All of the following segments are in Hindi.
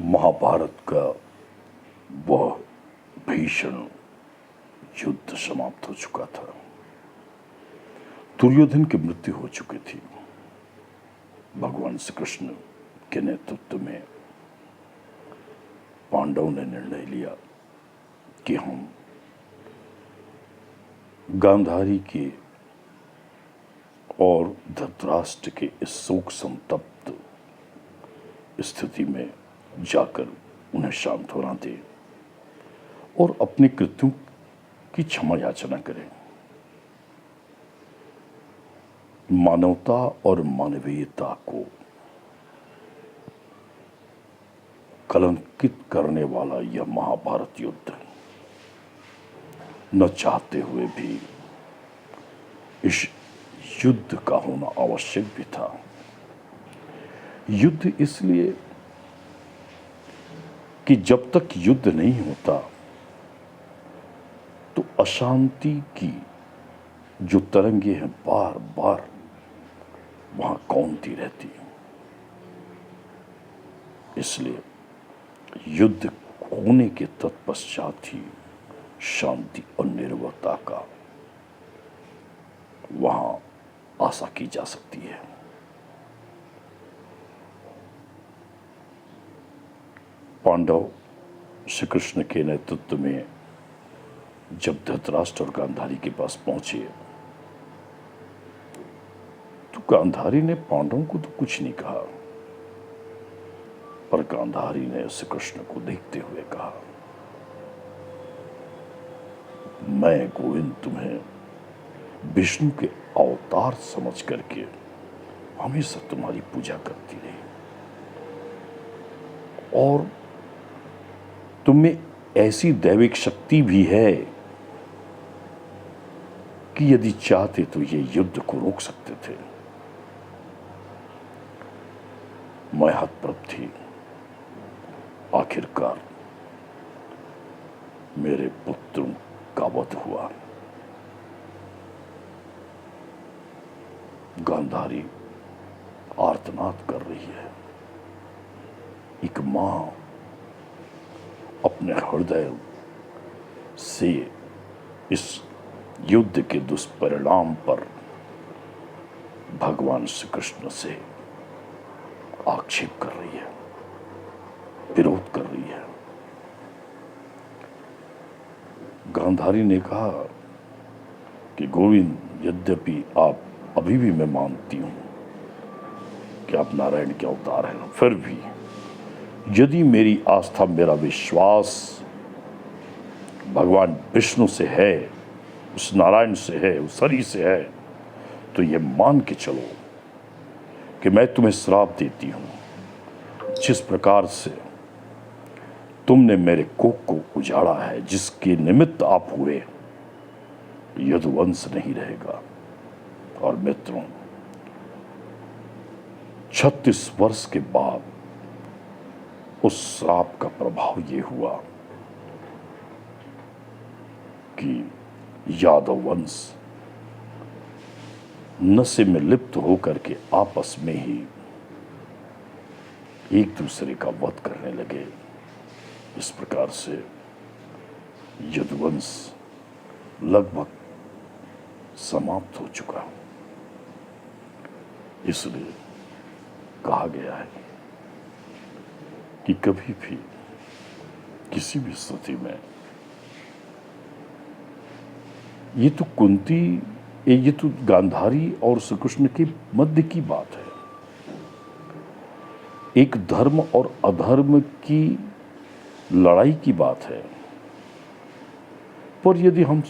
महाभारत का वह भीषण युद्ध समाप्त हो चुका था। दुर्योधन की मृत्यु हो चुकी थी। भगवान श्री कृष्ण के नेतृत्व में पांडवों ने निर्णय लिया कि हम गांधारी के और धृतराष्ट्र के इस शोक संतप्त स्थिति में जाकर उन्हें सांत्वना दें और अपने कृत्यों की क्षमा याचना करें। मानवता और मानवीयता को कलंकित करने वाला यह महाभारत युद्ध न चाहते हुए भी इस युद्ध का होना आवश्यक भी था। युद्ध इसलिए कि जब तक युद्ध नहीं होता तो अशांति की जो तरंगे हैं बार बार वहां कौंधती रहती है। इसलिए युद्ध होने के तत्पश्चात ही शांति और निर्भरता का वहां आशा की जा सकती है। पांडव श्री कृष्ण के नेतृत्व में जब धृतराष्ट्र और गांधारी के पास पहुंचे तो गांधारी ने पांडवों को तो कुछ नहीं कहा, पर गांधारी ने श्री कृष्ण को देखते हुए कहा, मैं गोविंद तुम्हें विष्णु के अवतार समझ करके हमेशा तुम्हारी पूजा करती रही और तुम्हें ऐसी दैविक शक्ति भी है कि यदि चाहते तो ये युद्ध को रोक सकते थे। मैं हतप्रभ थी। आखिरकार मेरे पुत्रों का वध हुआ। गांधारी आर्तनाद कर रही है। एक मां अपने हृदय से इस युद्ध के दुष्परिणाम पर भगवान श्री कृष्ण से आक्षेप कर रही है, विरोध कर रही है। गांधारी ने कहा कि गोविंद, यद्यपि आप अभी भी मैं मानती हूं कि आप नारायण के अवतार हैं, फिर भी यदि मेरी आस्था, मेरा विश्वास भगवान विष्णु से है, उस नारायण से है, उस हरि से है, तो ये मान के चलो कि मैं तुम्हें श्राप देती हूं। जिस प्रकार से तुमने मेरे कोख को उजाड़ा है, जिसके निमित्त आप हुए, यदुवंश नहीं रहेगा। और मित्रों, 36 वर्ष के बाद उस श्राप का प्रभाव ये हुआ कि यादव वंश नशे में लिप्त होकर के आपस में ही एक दूसरे का वध करने लगे। इस प्रकार से यदुवंश लगभग समाप्त हो चुका। इसलिए कहा गया है कि कभी भी किसी भी स्थिति में ये तो कुंती, ये तो गांधारी और श्री कृष्ण के मध्य की बात है। एक धर्म और अधर्म की लड़ाई की बात है। पर यदि हम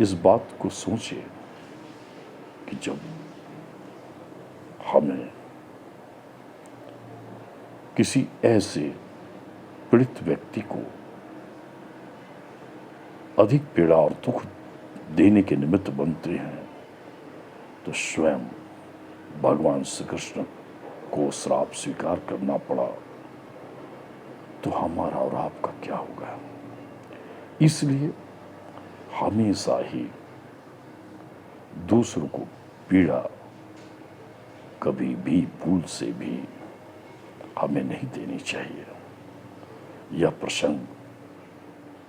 इस बात को सोचें कि जब हमें किसी ऐसे पीड़ित व्यक्ति को अधिक पीड़ा और दुख देने के निमित्त बनते हैं, तो स्वयं भगवान श्री कृष्ण को श्राप स्वीकार करना पड़ा, तो हमारा और आपका क्या होगा। इसलिए हमेशा ही दूसरों को पीड़ा कभी भी भूल से भी हमें नहीं देनी चाहिए। यह प्रसंग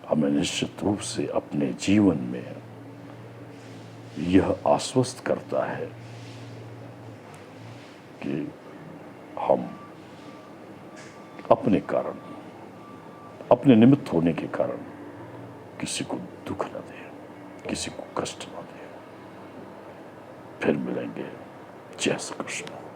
हमें निश्चित रूप से अपने जीवन में यह आश्वस्त करता है कि हम अपने कारण, अपने निमित्त होने के कारण किसी को दुख न दें, किसी को कष्ट न दें। फिर मिलेंगे। जय श्री कृष्ण।